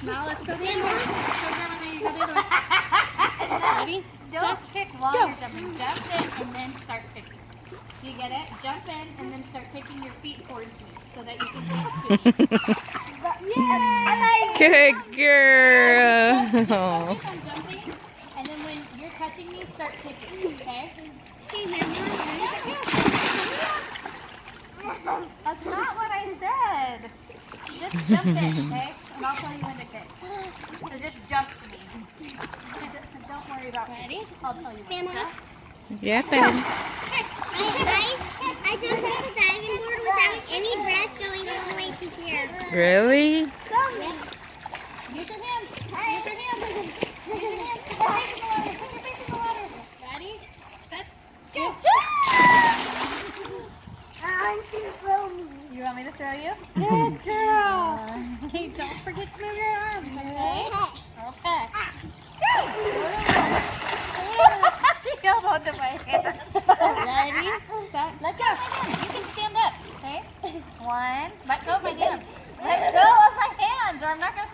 Now let's go the other way. Show Grandma how you go the other way. Ready? Don't kick while Go. you're jumping. Jump in and then start kicking. Do you get it? Jump in and then start kicking your feet towards me so that you can kick to me. Yay! Good girl. Just focus on jumping, and then when you're touching me, start kicking, okay? That's not what I said. Just jump in, okay? And I'll tell you when to kick. So just jump to me. Don't worry about Ready? I'll tell you when, okay? Yeah, Ben. I just had a diving board without any breath going all the way to here. Really? Use your hands. Use your hands. Use your hands. Put your face in the water. Put your face in the water. Ready? Set. Go. You want me to throw you? Good girl. Okay, don't forget to move your arms, okay? Okay. You hold on to my hand. Ready? Set. Let go of my hands. You can stand up. Okay? One. Let go of my hands. Let go of my hands or I'm not going to